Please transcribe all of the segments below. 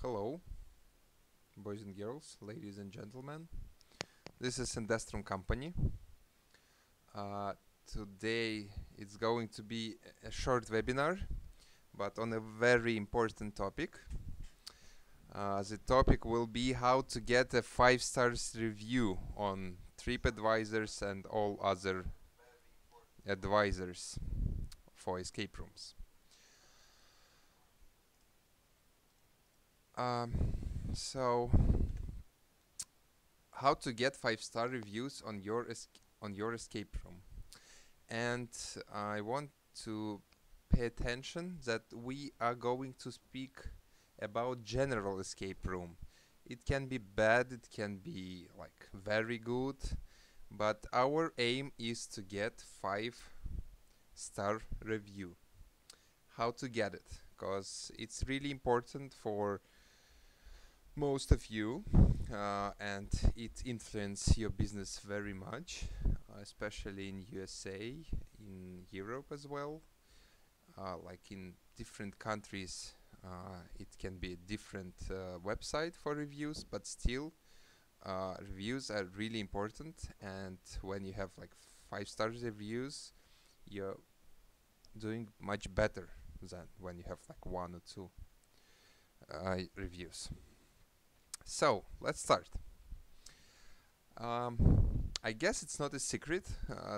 Hello, boys and girls, ladies and gentlemen. This is Indestroom company. Today it's going to be a short webinar, but on a very important topic. The topic will be how to get a 5 stars review on tripadvisors and all other advisors for escape rooms. So how to get 5-star reviews on your escape room. And I want to pay attention that we are going to speak about general escape room. It can be bad, it can be like very good, but our aim is to get 5-star review. How to get it? Because it's really important for most of you, and it influences your business very much, especially in USA, in Europe as well. Like in different countries, it can be a different website for reviews, but still reviews are really important. And when you have like 5-star reviews, you're doing much better than when you have like 1 or 2 reviews. So let's start. I guess it's not a secret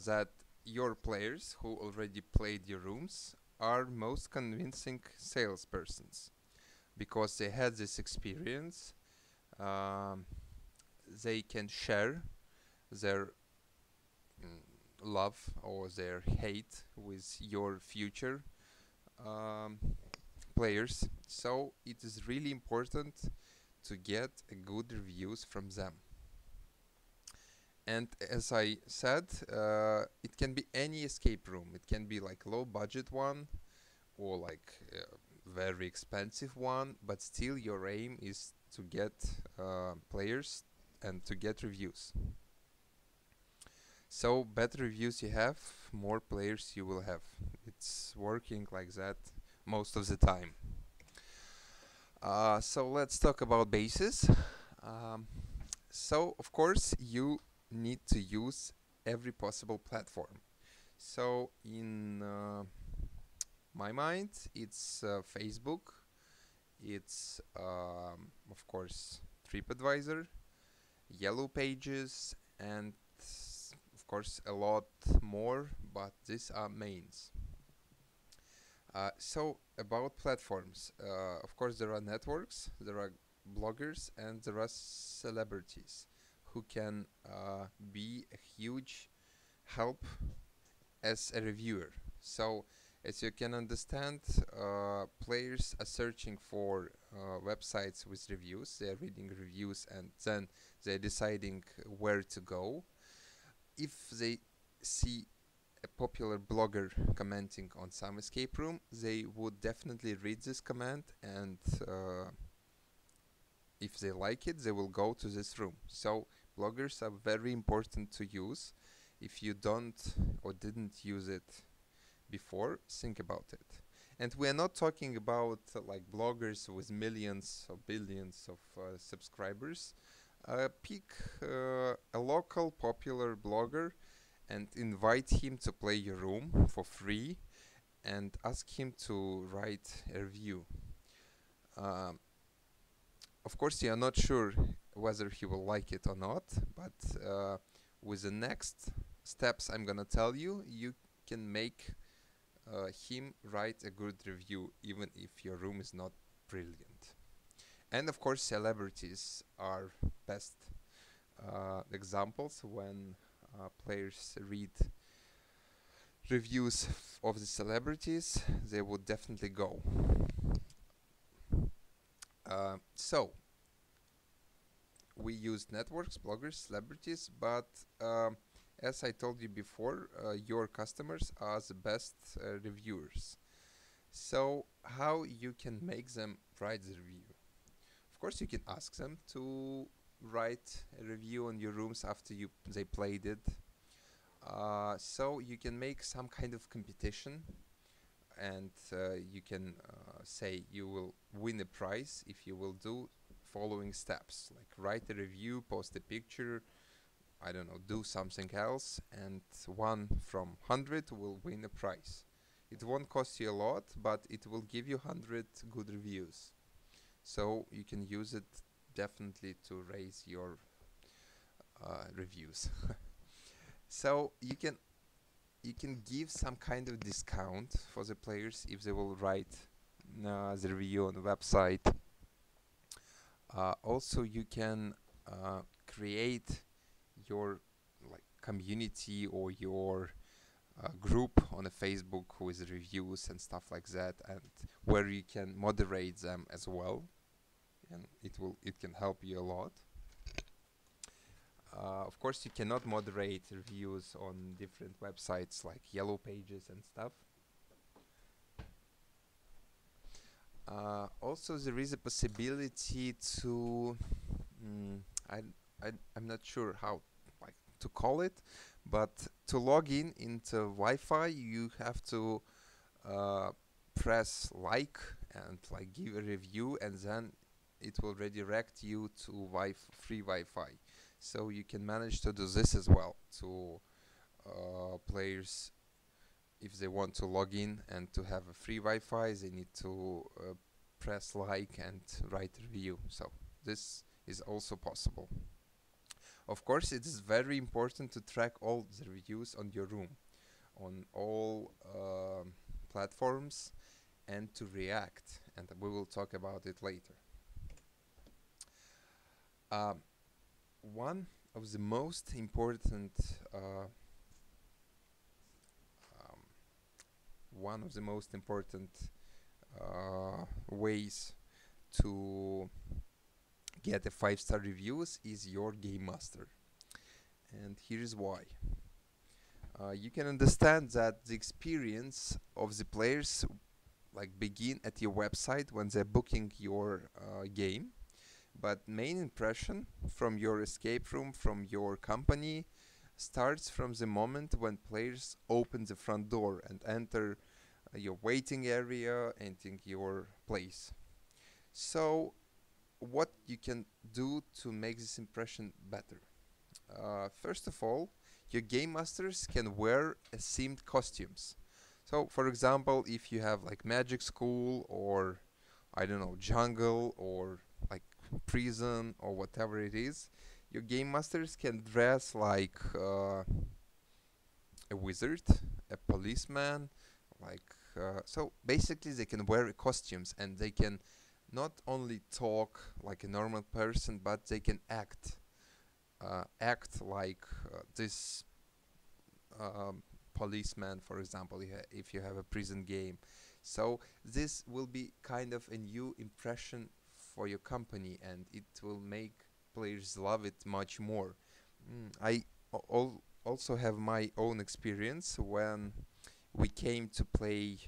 that your players who already played your rooms are most convincing salespersons because they had this experience. They can share their love or their hate with your future players. So it is really important to get good reviews from them. And as I said, it can be any escape room. It can be like low budget one or like very expensive one, but still your aim is to get players and to get reviews. So better reviews you have, more players you will have. It's working like that most of the time. So let's talk about bases. So of course you need to use every possible platform. So in my mind, it's Facebook, it's of course TripAdvisor, Yellow Pages, and of course a lot more, but these are mains. So about platforms, of course there are networks, there are bloggers, and there are celebrities who can be a huge help as a reviewer. So as you can understand, players are searching for websites with reviews. They are reading reviews and then they're deciding where to go. If they see a popular blogger commenting on some escape room, they would definitely read this comment, and if they like it, they will go to this room. So bloggers are very important to use. If you don't or didn't use it before, think about it. And we are not talking about like bloggers with millions or billions of subscribers. Pick a local popular blogger and invite him to play your room for free and ask him to write a review. Of course, you are not sure whether he will like it or not, but with the next steps I'm gonna tell you, you can make him write a good review even if your room is not brilliant. And of course, celebrities are best examples. When players read reviews of the celebrities, they would definitely go. So we use networks, bloggers, celebrities, but as I told you before, your customers are the best reviewers. So how you can make them write the review? Of course, you can ask them to write a review on your rooms after they played it. So you can make some kind of competition, and you can say you will win a prize if you will do following steps, like write a review, post a picture, I don't know, do something else, and one from 100 will win a prize. It won't cost you a lot, but it will give you 100 good reviews. So you can use it definitely to raise your reviews. So you can give some kind of discount for the players if they will write the review on the website. Also, you can create your like community or your group on a Facebook with reviews and stuff like that, and where you can moderate them as well, and it can help you a lot. Of course, you cannot moderate reviews on different websites like Yellow Pages and stuff. Also, there is a possibility to I, I'm not sure how like to call it, but to log in into Wi-Fi, you have to press like and like give a review, and then it will redirect you to free Wi-Fi. So you can manage to do this as well to players. If they want to log in and to have a free Wi-Fi, they need to press like and write review. So this is also possible. Of course, it is very important to track all the reviews on your room, on all platforms, and to react. And we will talk about it later. One of the most important one of the most important ways to get a 5-star reviews is your game master, and here's why. You can understand that the experience of the players like begin at your website when they're booking your game, but main impression from your escape room, from your company, starts from the moment when players open the front door and enter your waiting area, entering your place. So what you can do to make this impression better? First of all, your game masters can wear themed costumes. So for example, if you have like magic school, or I don't know, jungle, or like prison, or whatever it is, your game masters can dress like a wizard, a policeman, like so basically they can wear costumes, and they can not only talk like a normal person, but they can act like this policeman, for example, if you have a prison game. So this will be kind of a new impression for your company, and it will make players love it much more. I also have my own experience when we came to play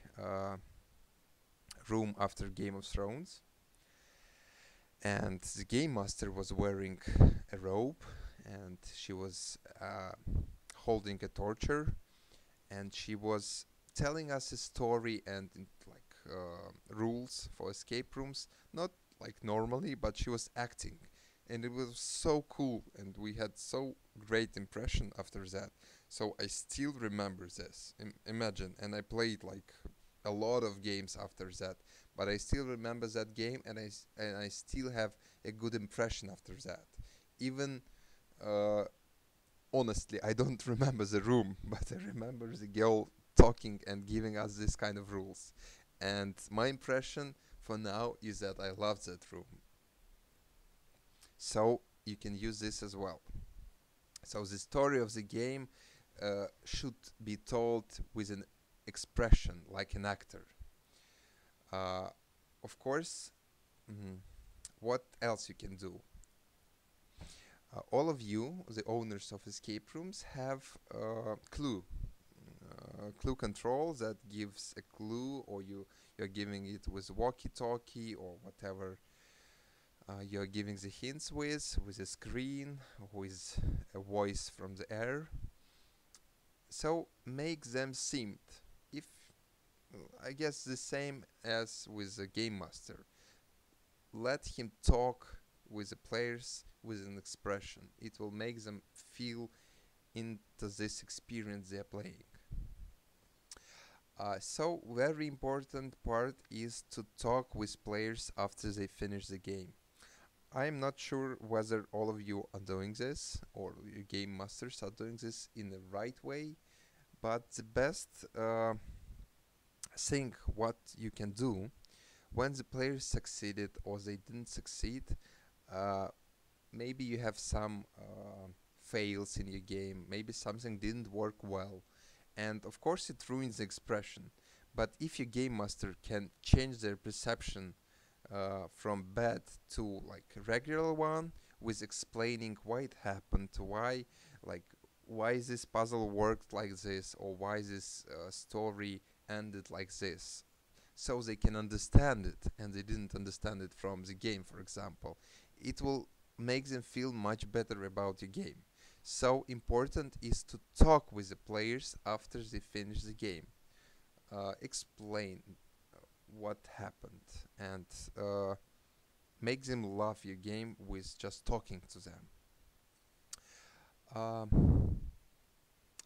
Room after Game of Thrones, and the game master was wearing a robe, and she was holding a torture, and she was telling us a story and like rules for escape rooms, not like normally, but she was acting, and it was so cool, and we had so great impression after that. So I still remember this. Imagine, and I played like a lot of games after that, but I still remember that game, and I still have a good impression after that. Even honestly, I don't remember the room, but I remember the girl talking and giving us this kind of rules. And my impression for now is that I love that room. So you can use this as well. So the story of the game should be told with an expression, like an actor. Of course, what else you can do? All of you, the owners of escape rooms, have clue control that gives a clue, or you're giving it with walkie-talkie or whatever you're giving the hints with a screen, with a voice from the air. So make them themed. If I guess the same as with a game master. Let him talk with the players with an expression. It will make them feel into this experience they're playing. So very important part is to talk with players after they finish the game. I'm not sure whether all of you are doing this or your game masters are doing this in the right way, but the best thing what you can do when the players succeeded or they didn't succeed, uh, maybe you have some fails in your game, maybe something didn't work well, and of course it ruins the expression. But if your game master can change their perception from bad to like regular one with explaining why it happened, why like why this puzzle worked like this or why this story ended like this, so they can understand it and they didn't understand it from the game, for example, it will make them feel much better about the game. So important is to talk with the players after they finish the game, explain what happened, and make them love your game with just talking to them. Um,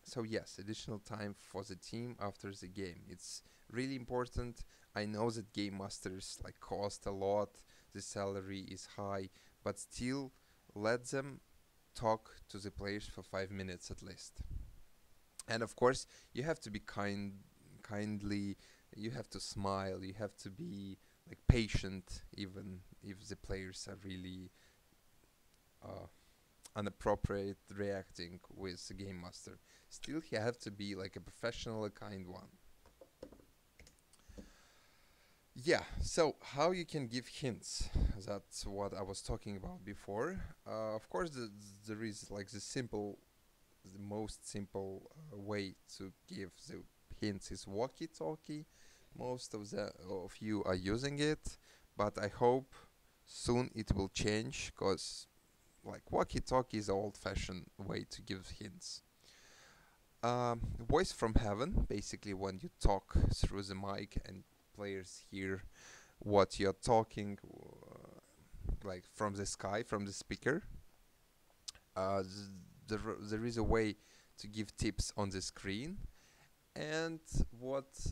so yes, additional time for the team after the game. It's really important. I know that game masters like cost a lot, the salary is high, but still let them talk to the players for 5 minutes at least. And of course, you have to be kindly. You have to smile. You have to be like patient, even if the players are really uh, inappropriate reacting with the game master. Still, you have to be like a professional, a kind one. Yeah, so how you can give hints? That's what I was talking about before. Of course, there is like the most simple way to give the hints is walkie-talkie. Most of you are using it, but I hope soon it will change, because like walkie-talkie is an old-fashioned way to give hints. Voice from heaven, basically when you talk through the mic and players hear what you're talking, like from the sky, from the speaker. There is a way to give tips on the screen, and what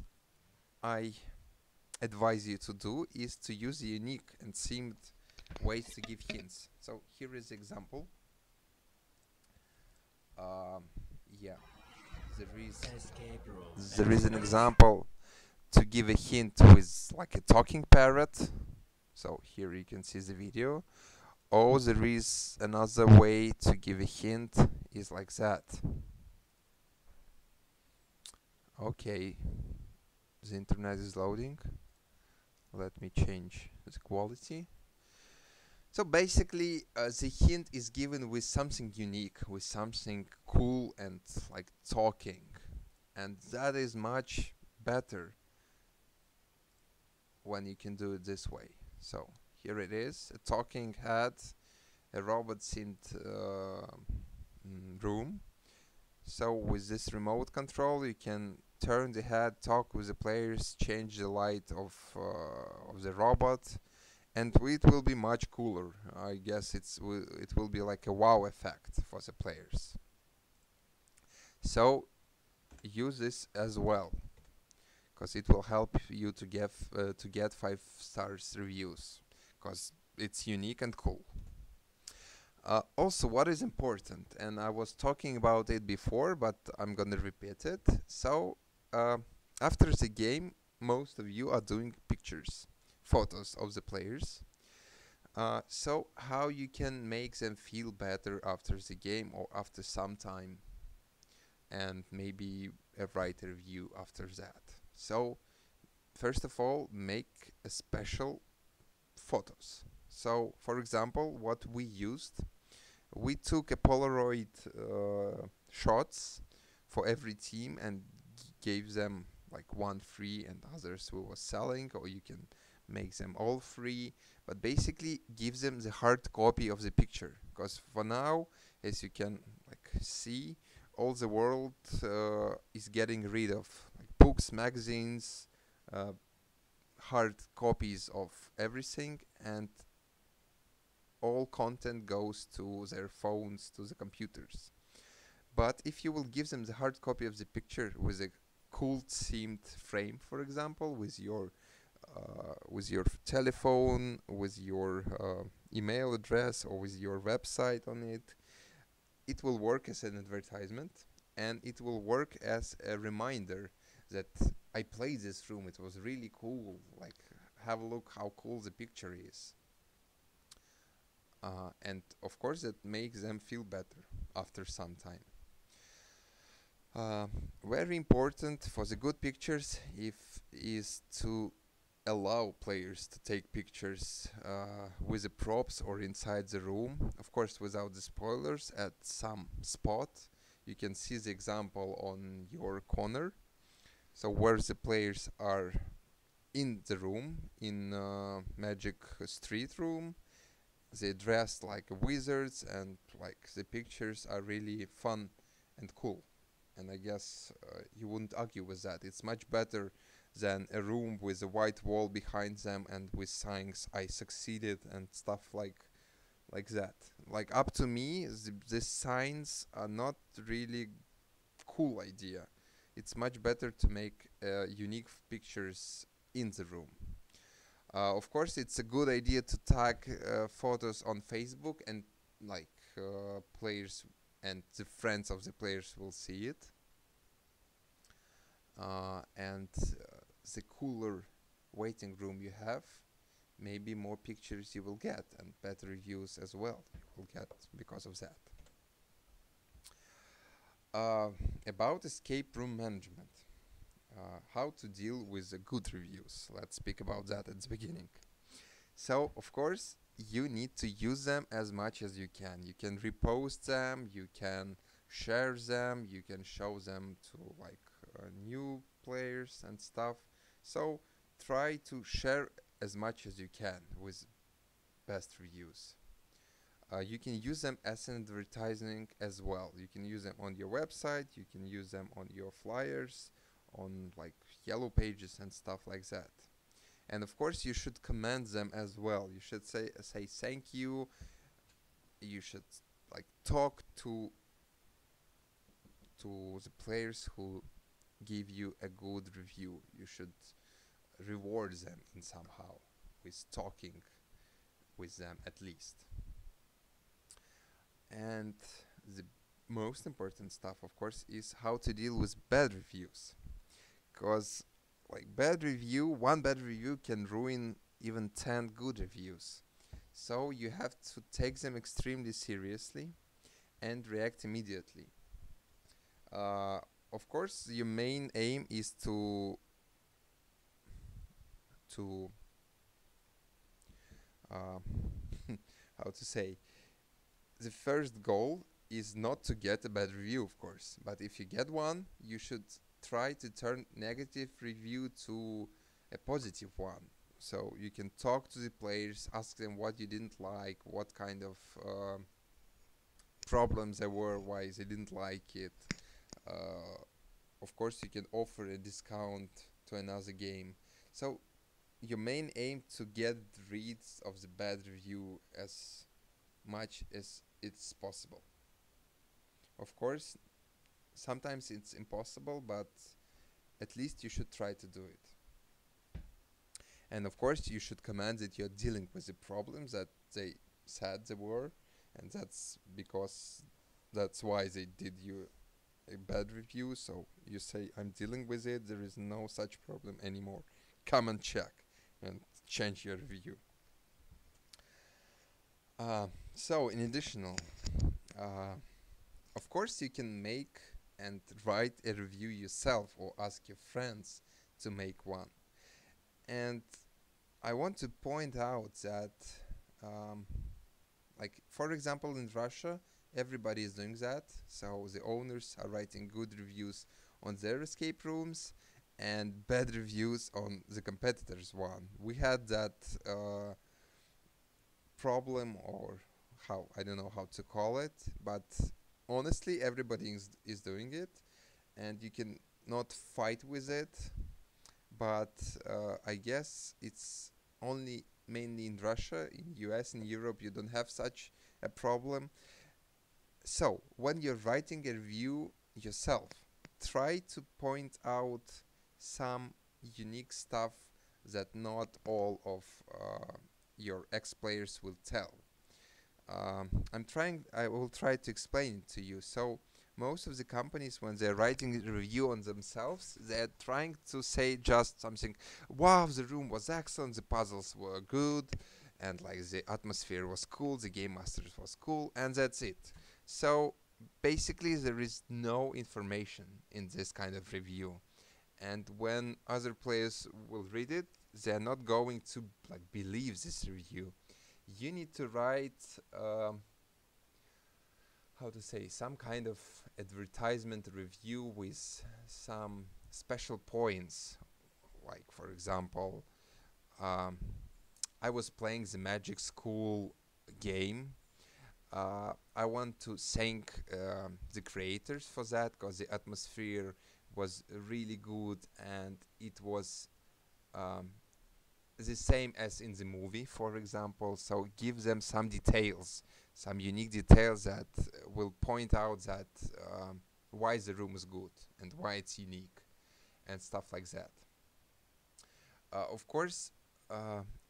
I advise you to do is to use unique and themed ways to give hints. So here is example. Um, yeah, there is there is an example to give a hint with like a talking parrot. So here you can see the video. Oh, there is another way to give a hint is like that. Okay, the internet is loading. Let me change the quality. So basically, the hint is given with something unique, with something cool and like talking, and that is much better when you can do it this way. So here it is, a talking head, a robot synth room. So with this remote control, you can turn the head, talk with the players, change the light of the robot, and it will be much cooler. I guess it will be like a wow effect for the players. So use this as well, because it will help you to get 5 stars reviews, because it's unique and cool. Also, what is important, and I was talking about it before, but I'm gonna repeat it. So, after the game, most of you are doing pictures, photos of the players. So, how you can make them feel better after the game or after some time, and maybe write a review after that. So, first of all, make a special photos. So, for example, what we used, we took a Polaroid shots for every team and gave them like one free and others we were selling, or you can make them all free, but basically give them the hard copy of the picture, because for now, as you can like see, all the world is getting rid of like books, magazines, uh, hard copies of everything, and all content goes to their phones, to the computers. But if you will give them the hard copy of the picture with a cool themed frame, for example, with your telephone, with your email address, or with your website on it, it will work as an advertisement, and it will work as a reminder that I played this room. It was really cool. Like, have a look how cool the picture is. And of course, that makes them feel better after some time. Uh, Very important for the good pictures is to allow players to take pictures with the props or inside the room, of course without the spoilers, at some spot. You can see the example on your corner, so where the players are in the room, in Magic Street room. They dressed like wizards, and like the pictures are really fun and cool. And I guess you wouldn't argue with that. It's much better than a room with a white wall behind them and with signs "I succeeded" and stuff like that. Like, up to me, these signs are not really cool idea. It's much better to make unique pictures in the room. Of course, it's a good idea to tag photos on Facebook, and like players and the friends of the players will see it. And the cooler waiting room you have, maybe more pictures you will get, and better reviews as well you will get because of that. About escape room management. How to deal with the good reviews. Let's speak about that at the beginning. So, of course, you need to use them as much as you can. You can repost them, you can share them, you can show them to like new players and stuff. So, try to share as much as you can with best reviews. You can use them as an advertising as well. You can use them on your website, you can use them on your flyers, on like yellow pages and stuff like that. And of course, you should commend them as well. You should say thank you. You should like talk to the players who give you a good review. You should reward them in somehow with talking with them at least. And the most important stuff, of course, is how to deal with bad reviews. Because like one bad review can ruin even 10 good reviews. So you have to take them extremely seriously and react immediately. Of course, your main aim is to uh, how to say, the first goal is not to get a bad review, of course, but if you get one, you should try to turn negative review to a positive one. So you can talk to the players, ask them what you didn't like, what kind of problems there were, why they didn't like it. Of course, you can offer a discount to another game. So your main aim to get rid of the bad review as much as it's possible. Of course, sometimes it's impossible, but at least you should try to do it. And of course, you should command that you're dealing with the problems that they said they were, and that's why they did you a bad review. So you say, I'm dealing with it, there is no such problem anymore. Come and check and change your review. So in additional, of course you can make and write a review yourself or ask your friends to make one. And I want to point out that, like, for example, in Russia, everybody is doing that. So the owners are writing good reviews on their escape rooms and bad reviews on the competitors' one. We had that problem, or how, I don't know how to call it, but honestly, everybody is doing it, and you can not fight with it, but I guess it's only mainly in Russia. In US, in Europe, you don't have such a problem. So when you're writing a review yourself, try to point out some unique stuff that not all of your ex-players will tell. I will try to explain it to you. So most of the companies, when they're writing a review on themselves, they're trying to say just something, wow, the room was excellent, the puzzles were good, and like the atmosphere was cool, the game masters was cool, and that's it. So basically there is no information in this kind of review. And when other players will read it, they're not going to like believe this review. You need to write how to say, some kind of advertisement review with some special points. Like for example, um, I was playing the Magic School game. I want to thank the creators for that, because the atmosphere was really good and it was um, the same as in the movie, for example. So give them some details, some unique details that will point out that why the room is good and why it's unique and stuff like that. Of course,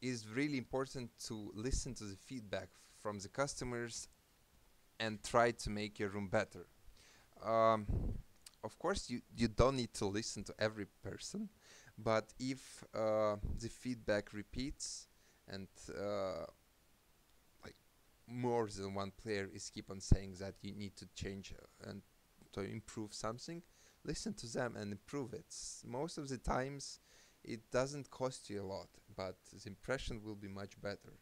it's really important to listen to the feedback from the customers and try to make your room better. Um, of course, you don't need to listen to every person, but if the feedback repeats and like more than one player is keep on saying that you need to change and to improve something, listen to them and improve it. Most of the times it doesn't cost you a lot, but the impression will be much better.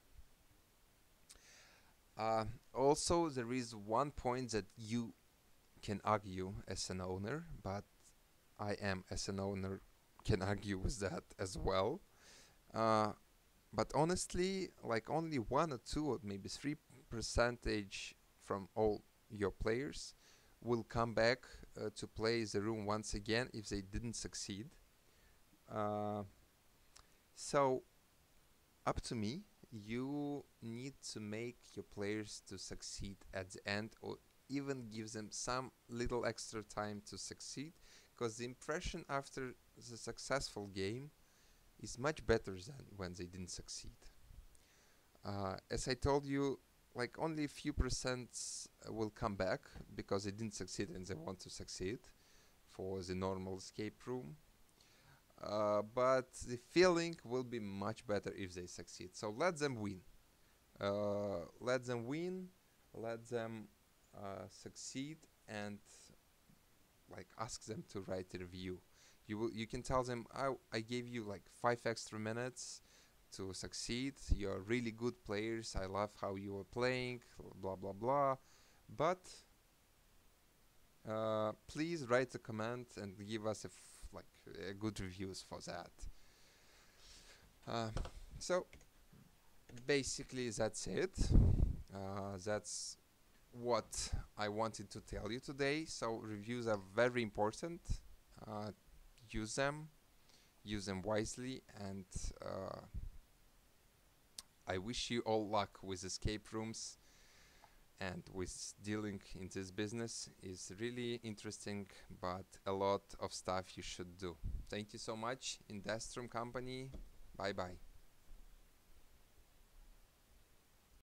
Also, there is one point that you can argue as an owner, but I am as an owner can argue with that as well. Uh, but honestly, like only 1 or 2 or maybe 3% from all your players will come back to play the room once again if they didn't succeed. Uh, so up to me, you need to make your players to succeed at the end, or even give them some little extra time to succeed, because the impression after the successful game is much better than when they didn't succeed. As I told you, like only a few percent will come back because they didn't succeed and they want to succeed for the normal escape room. But the feeling will be much better if they succeed. So let them win. Let them win. Let them succeed, and like ask them to write a review. You can tell them, I gave you like 5 extra minutes to succeed. You're really good players. I love how you were playing. Blah blah blah. But please write a comment and give us like good reviews for that. Uh, so basically that's it. That's what I wanted to tell you today. So reviews are very important. Uh, use them wisely, and I wish you all luck with escape rooms and with dealing in this business. Is really interesting, but a lot of stuff you should do. Thank you so much, Indestroom company. Bye bye.